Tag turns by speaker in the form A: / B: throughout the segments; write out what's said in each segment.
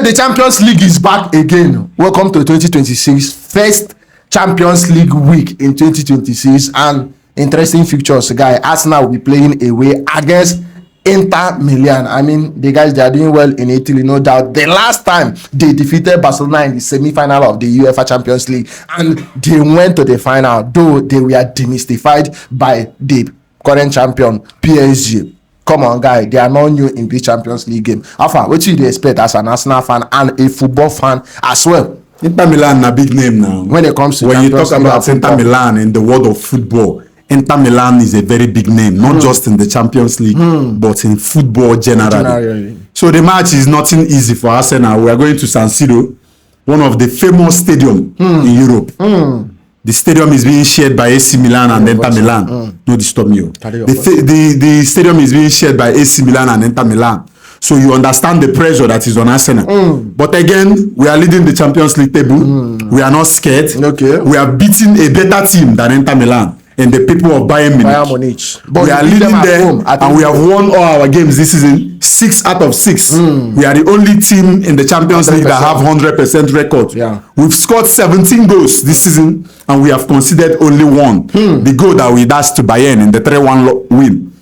A: The Champions League is back again. Welcome to 2026 first Champions League week in 2026, and interesting fixtures, guy. Arsenal will be playing away against Inter Milan. I mean, the guys, they are doing well in Italy, no doubt. The last time they defeated Barcelona in the semi-final of the UEFA Champions League, and they went to the final, though they were demystified by the current champion PSG. Come on, guy, they are not new in this Champions League game. Alpha, what do you expect as an Arsenal fan and a football fan as well?
B: Inter Milan a big name now.
A: When it comes to
B: when you talk about Inter Milan in the world of football, Inter Milan is a very big name, not just in the Champions League, but in football generally. So the match is nothing easy for Arsenal. We are going to San Siro, one of the famous stadiums in Europe. The stadium is being shared by AC Milan and Inter Milan. No, disturb me. The stadium is being shared by AC Milan and Inter Milan. So you understand the pressure that is on Arsenal. But again, we are leading the Champions League table. We are not scared. We are beating a better team than Inter Milan and the people of Bayern Munich. But we are leading there, and we have won all our games this season, 6 out of 6. We are the only team in the Champions League that have 100% record. We've scored 17 goals this season, and we have conceded only 1. The goal that we dashed to Bayern in the 3-1 win.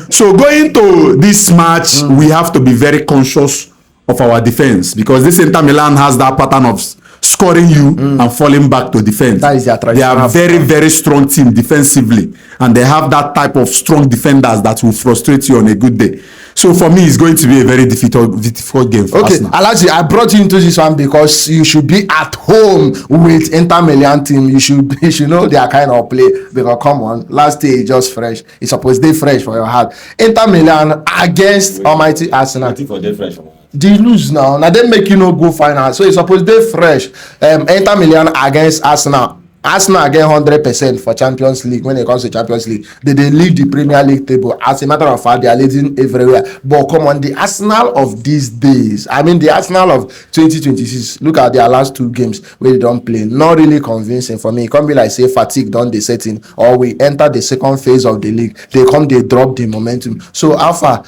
B: So going to this match, we have to be very conscious of our defense, because this Inter Milan has that pattern of scoring you and falling back to defense.
A: That is their tradition.
B: They are very, very strong team defensively, and they have that type of strong defenders that will frustrate you on a good day. So for me, it's going to be a very difficult game for Arsenal.
A: Alhaji, I brought you into this one because you should be at home with Inter Milan team. You should know their kind of play, because come on, last day is just fresh. It's supposed to be fresh for your heart. Inter Milan against almighty Arsenal.
C: I think for them fresh.
A: They lose now. Now they make you no go final. So it's supposed to be fresh. Inter Milan against Arsenal. Arsenal again 100% for Champions League. When it comes to Champions League, they lead the Premier League table. As a matter of fact, they are leading everywhere. But come on, the Arsenal of these days, I mean the Arsenal of 2026, look at their last 2 games where they don't play. Not really convincing for me. It can't be like say fatigue done the setting, or we enter the second phase of the league. They drop the momentum. So Alpha,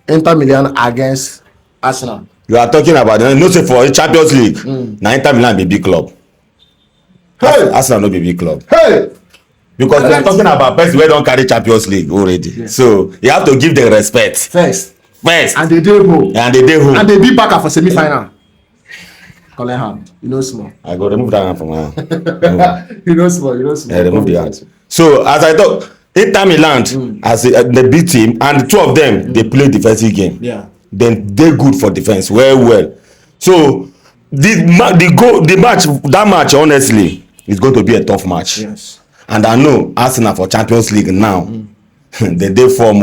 A: Inter Milan against Arsenal.
C: You are talking about no say for Champions League. Now Inter Milan be big club.
A: Hey,
C: Arsenal no be big club.
A: Hey,
C: because we are talking about person wey don carry Champions League already. Yeah. So you have to give them respect
A: first.
C: And
A: they dey home.
C: And
A: they beat Barca for semi-final. Collect hand. You know small.
C: I go remove that hand from my hand.
A: You know small.
C: Yeah, remove the hand. So as I talk, Inter Milan as the big team, and 2 of them they play defensive game.
A: Yeah.
C: Then they good for defense well. So the match honestly is going to be a tough match.
A: Yes.
C: And I know Arsenal for Champions League now. They form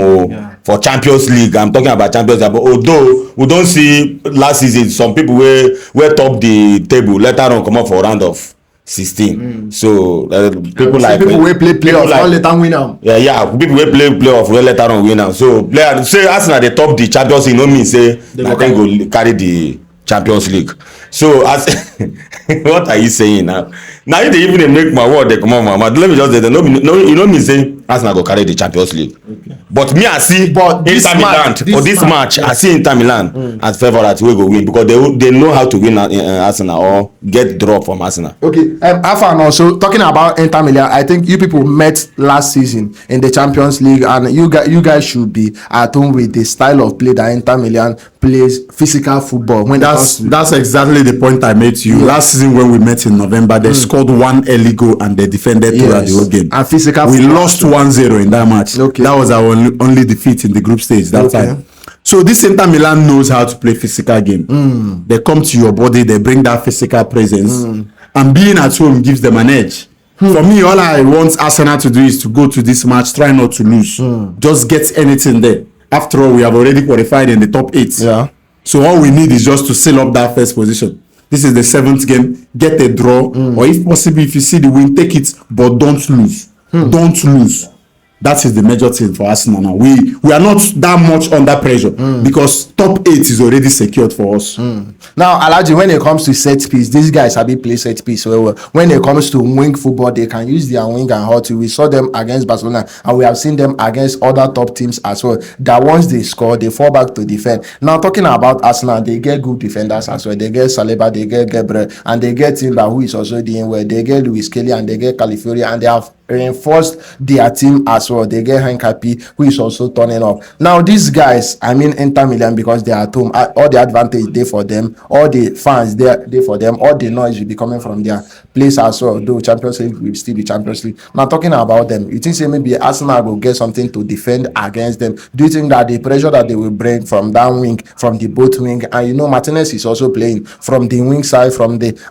C: for Champions League. I'm talking about Champions League. But although we don't see last season some people were top the table later on come up for round of 16. So people like
A: people will play playoff like, later win now.
C: People will play playoff will later on win now. So players say Arsenal they top the Champions League, no mean say I think go carry the Champions League. So as what are you saying now? Now if they even make my word they come on my mouth. Let me just say no you know me say Arsenal go carry the Champions League. Okay. But me I see Inter Milan for this match. I see Inter Milan as favorite we go win, because they know how to win Arsenal or get draw from Arsenal.
A: Okay, Alpha, and also talking about Inter Milan, I think you people met last season in the Champions League, and you guys should be at home with the style of play that Inter Milan plays, physical football. When
B: that's exactly the point I made to you. Last season when we met in November, they scored 1 early goal and they defended throughout the whole game.
A: And physical
B: we lost 1-0 in that match. That was our only defeat in the group stage that time. So this Inter Milan knows how to play physical game. They come to your body, they bring that physical presence, and being at home gives them an edge. For me, all I want Arsenal to do is to go to this match, try not to lose. Just get anything there. After all, we have already qualified in the top 8.
A: Yeah.
B: So all we need is just to seal up that first position. This is the 7th game. Get a draw, or if possible, if you see the win, take it, but don't lose. Don't lose. That is the major thing for Arsenal now. We are not that much under pressure because top 8 is already secured for us.
A: Now, Alhaji, when it comes to set piece, these guys have been play set piece well. When it comes to wing football, they can use their wing and hot. We saw them against Barcelona, and we have seen them against other top teams as well. That once they score, they fall back to defend. Now, talking about Arsenal, they get good defenders as well. They get Saliba, they get Gabriel, and they get Timber, who is also doing well. They get Luis Kelly, and they get Califuria, and they have reinforced their team as well. They get Henkapi, who is also turning up. Now, these guys, I mean Inter Milan, because they are at home, all the advantage they for them, all the fans they for them, all the noise will be coming from their place as well. Though Champions League will still be Champions League. Now, talking about them, you think say maybe Arsenal will get something to defend against them? Do you think that the pressure that they will bring from that wing, from the both wing, and you know Martinez is also playing from the wing side,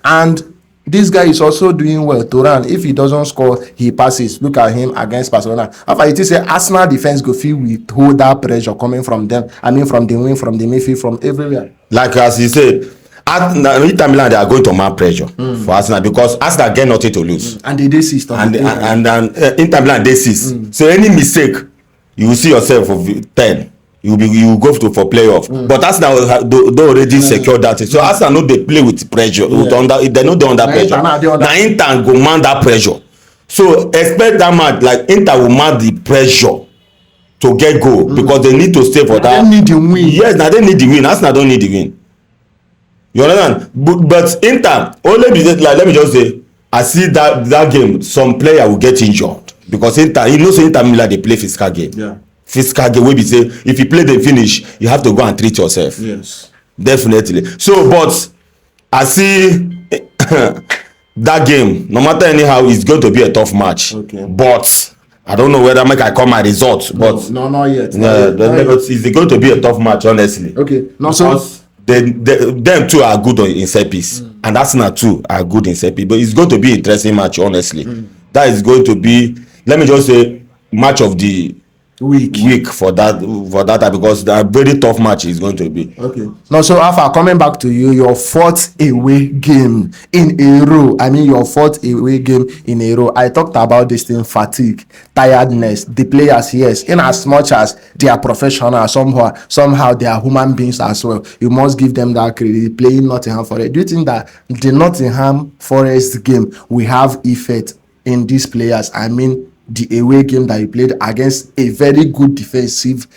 A: and this guy is also doing well. Turan, if he doesn't score, he passes. Look at him against Barcelona. After it is a Arsenal defense go feel with hold that pressure coming from them. I mean, from the wing, from the midfield, from everywhere.
C: Like as you said, Inter Milan, they are going to mount pressure for Arsenal because Arsenal get nothing to lose.
A: And they desist.
C: And Inter Milan desist. So any mistake, you will see yourself of 10. You will go for playoff. But Arsenal they already secure that. So Arsenal know they play with pressure. They know they under pressure. Now Inter go mount that pressure. So expect that match like Inter will mount the pressure to get goal because they need to stay for that.
A: They need the win.
C: Yes, now they need the win. Arsenal don't need the win. You understand? But Inter only like let me just say, I see that game some player will get injured because Inter, you know, so Inter Milan they play physical game.
A: Yeah.
C: Physical game wey be say if you play the finish you have to go and treat yourself.
A: Yes,
C: definitely. So but I see that game no matter anyhow it's going to be a tough match.
A: Okay.
C: But I don't know whether make I call my result. But
A: no, not yet.
C: It's going to be a tough match honestly.
A: Okay. No, so
C: them two are good in set piece and Arsenal too are good in set piece, but it's going to be an interesting match honestly. That is going to be, let me just say, match of the week for that because the very tough match is going to be.
A: Okay. Now, so Alpha, coming back to you, your fourth away game in a row. I mean, your fourth away game in a row. I talked about this thing: fatigue, tiredness. The players, yes, in as much as they are professional, somehow they are human beings as well. You must give them that credit. Playing Nottingham Forest. Do you think that the Nottingham Forest game will have effect in these players? I mean, the away game that you played against a very good defensive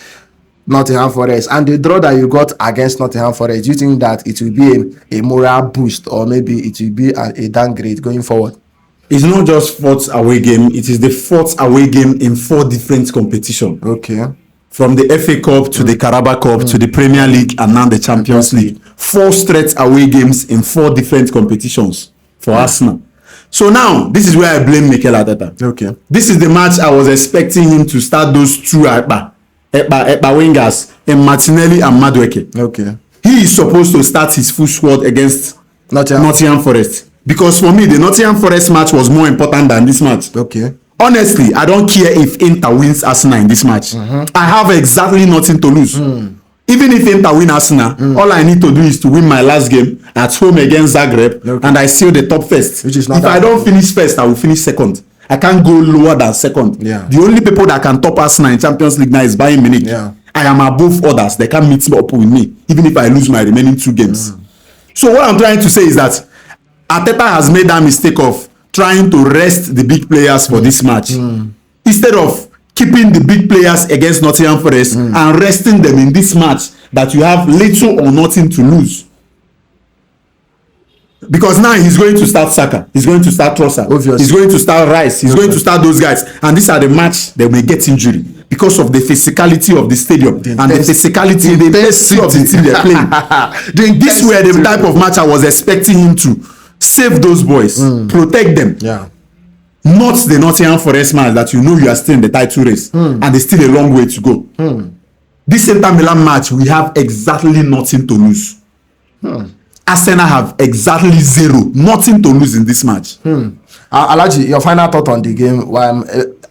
A: Nottingham Forest and the draw that you got against Nottingham Forest, do you think that it will be a moral boost or maybe it will be a downgrade going forward?
B: It's not just fourth away game, it is the fourth away game in 4 different competitions.
A: Okay.
B: From the FA Cup to the Carabao Cup to the Premier League and now the Champions League. 4 straight away games in 4 different competitions for Arsenal. So now, this is where I blame Mikel Arteta.
A: Okay.
B: This is the match I was expecting him to start those 2 Ekpa wingers, and Martinelli and Madueke.
A: Okay.
B: He is supposed to start his full squad against Nottingham Forest. Because for me, the Nottingham Forest match was more important than this match.
A: Okay.
B: Honestly, I don't care if Inter wins Arsenal in this match. I have exactly nothing to lose. Even if Inter win Arsenal, all I need to do is to win my last game at home against Zagreb, and I seal the top first.
A: Which is not
B: if I don't finish first, I will finish second. I can't go lower than second.
A: Yeah.
B: The only people that can top Arsenal in Champions League now is Bayern Munich.
A: Yeah.
B: I am above others. They can't meet up with me, even if I lose my remaining 2 games. So what I'm trying to say is that Arteta has made that mistake of trying to rest the big players for this match. Instead of keeping the big players against Nottingham Forest and resting them in this match that you have little or nothing to lose. Because now he's going to start Saka, he's going to start Trossard, he's going to start Rice, he's going to start those guys, and these are the match they may get injury because of the physicality of the stadium and the physicality, the intensity of the team they're playing. This were the type of match I was expecting him to save those boys, protect them.
A: Yeah.
B: Not the Nottingham Forest match that you know you are still in the title race and there's still a long way to go. This Inter Milan match, we have exactly nothing to lose. Arsenal have exactly 0, nothing to lose in this match.
A: Alhaji, your final thought on the game?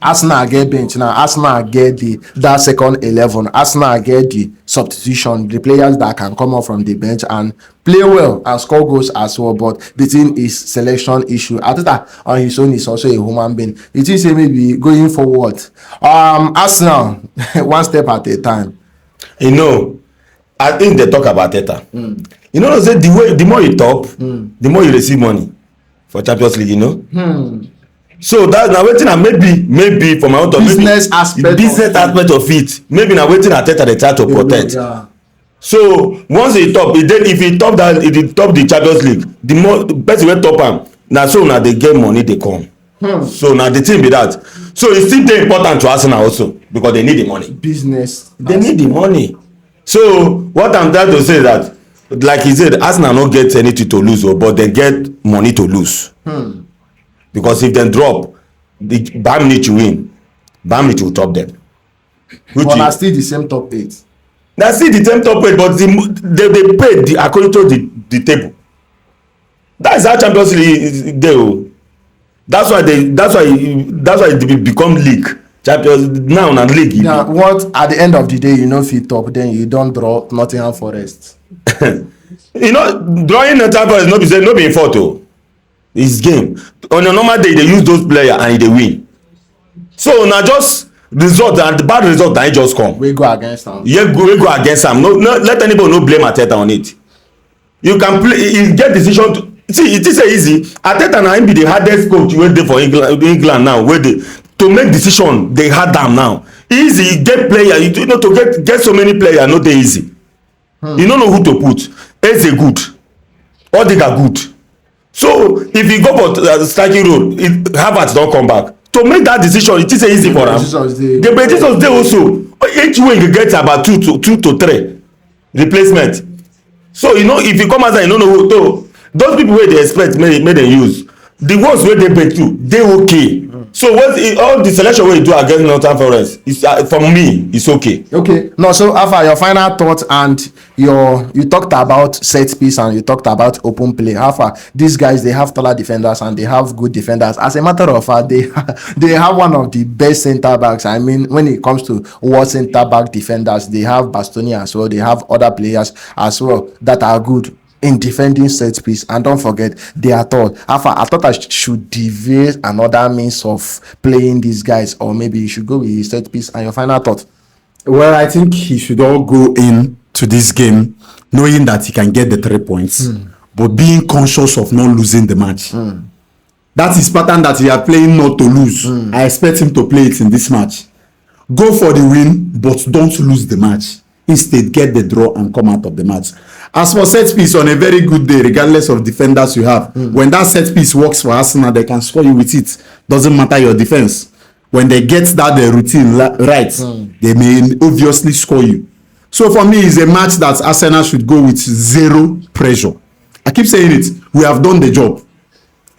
A: Arsenal get bench now. Arsenal get that second 11. Arsenal get the substitution, the players that can come up from the bench and play well and score goals as well. But the thing is selection issue. Arteta on his own is also a human being. It is maybe going forward. Arsenal, one step at a time.
C: You know, I think they talk about Arteta. You know, say the more you top, the more you receive money for Champions League. You know. So that now waiting and maybe for my own
A: business aspect
C: of it. Maybe now waiting Arteta they try to protect. Yeah. So once he top, if he top the Champions League, the more the person will top am. Now so now they get money they come. So now the thing be that. So it's still very important to Arsenal also because they need the money.
A: Business.
C: They need the money. So what I'm trying to say is that, like he said, Arsenal no get anything to lose, but they get money to lose. Because if they drop, the Bayern Munich win, Bayern Munich will top them.
A: But are still the same top 8.
C: That's still the same top 8, but they paid according to the table. That's how Champions League is there. That's why it become league. Champions now na league.
A: Yeah, what at the end of the day you know fit top, then you don't draw Nottingham Forest.
C: You know, drawing Nottingham Forest no be in photo. It's game. On a normal day, they use those players and they win. So now just result and the bad result that just come.
A: We go against them.
C: Yeah, we go against them. No, let anybody no blame Arteta on it. You can play. You get decision to see. It is easy. Arteta now be the hardest coach wey dey for England now. Where they to make decision they hard them now. Easy get player. You know to get so many players no dey easy. You don't know who to put. Eze good. Odiga good. So if you go for striking role, Havertz don come back. To make that decision, it is easy for am. The positions dey also. Each wing get about 2 to 3 replacement. So you know if you come outside, you don't know who to. Those people wey dey expect make dem use. The ones wey dey pay too, dey okay. So all the selection wey you do against Nottingham Forest is for me it's okay.
A: Okay. No, so Alpha, your final thought and you talked about set piece and you talked about open play. Alpha, these guys they have taller defenders and they have good defenders. As a matter of fact, they have one of the best centre backs. I mean, when it comes to world centre back defenders, they have Bastoni as well. They have other players as well that are good in defending set piece. And don't forget they are tall. Alpha, I thought I should devise another means of playing these guys, or maybe you should go with set piece. And your final thought?
B: Well, I think he should all go in to this game knowing that he can get the 3 points, but being conscious of not losing the match. That is pattern that he are playing not to lose. I expect him to play it in this match. Go for the win, but don't lose the match. Instead, get the draw and come out of the match. As for set piece, on a very good day, regardless of defenders you have, when that set piece works for Arsenal, they can score you with it. Doesn't matter your defense. When they get that routine right, they may obviously score you. So for me, it's a match that Arsenal should go with zero pressure. I keep saying it. We have done the job.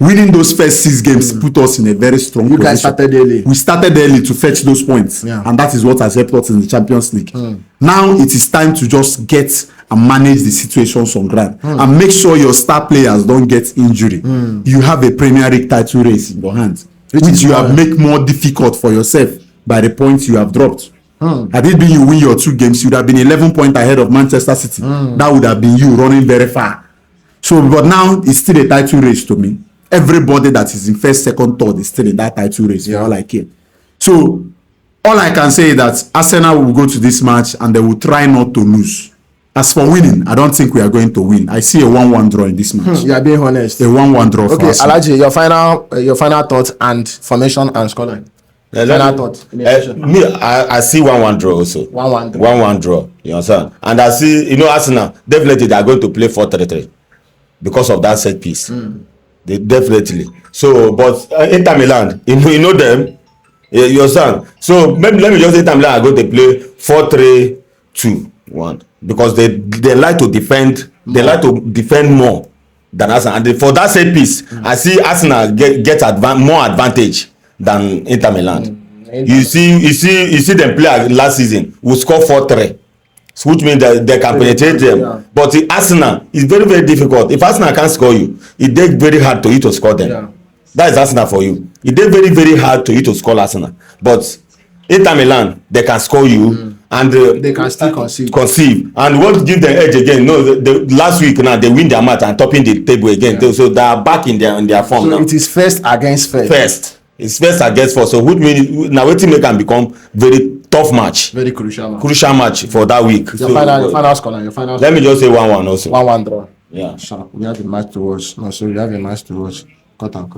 B: Winning those first 6 games put us in a very strong position.
A: You guys started early.
B: We started early to fetch those points. And that is what has helped us in the Champions League. Now it is time to just get and manage the situations on ground. And make sure your star players don't get injury. You have a Premier League title race in your hands, which you have make more difficult for yourself by the points you have dropped. Had it been you win your 2 games, you would have been 11 points ahead of Manchester City. That would have been you running very far. So, but now it's still a title race to me. Everybody that is in first, second, third is still in that title race. For all I care. So all I can say is that Arsenal will go to this match and they will try not to lose. As for winning, I don't think we are going to win. I see a 1-1 draw in this match.
A: You are being honest.
B: A 1-1 draw.
A: Okay, Alhaji, your final thoughts and formation and scoreline. Final thought.
C: Me, I see 1-1 draw also.
A: 1-1 draw.
C: 1-1 draw. You understand? And I see, Arsenal definitely they are going to play 4-3-3 because of that set piece. They definitely. So, but Inter Milan, you know them. You understand? So maybe let me just say Inter Milan are going to play 4-3-2-1 because they like to defend. They like to defend more than Arsenal. And for that set piece, I see Arsenal get more advantage than Inter Milan. You see them play last season. We score 4-3. Which means that they can penetrate them. Yeah. But the Arsenal is very, very difficult. If Arsenal can't score you, it takes very hard to you to score them. Yeah. That is Arsenal for you. It takes very, very hard to you to score Arsenal. But Inter Milan, they can score you and
A: they can still concede.
C: And what give them edge again? No, the last week now they win their match and topping the table again. Yeah. So they are back in their form
A: so
C: now.
A: It is first against first.
C: It's first against first. So which means now wetin make am become very tough match.
A: Very crucial
C: match for that week.
A: Your final score. Your final.
C: Let me just say 1-1 also.
A: 1-1 draw.
C: Yeah.
A: Sure. We have a match to watch. No, so we have a match to watch. Cut and cut.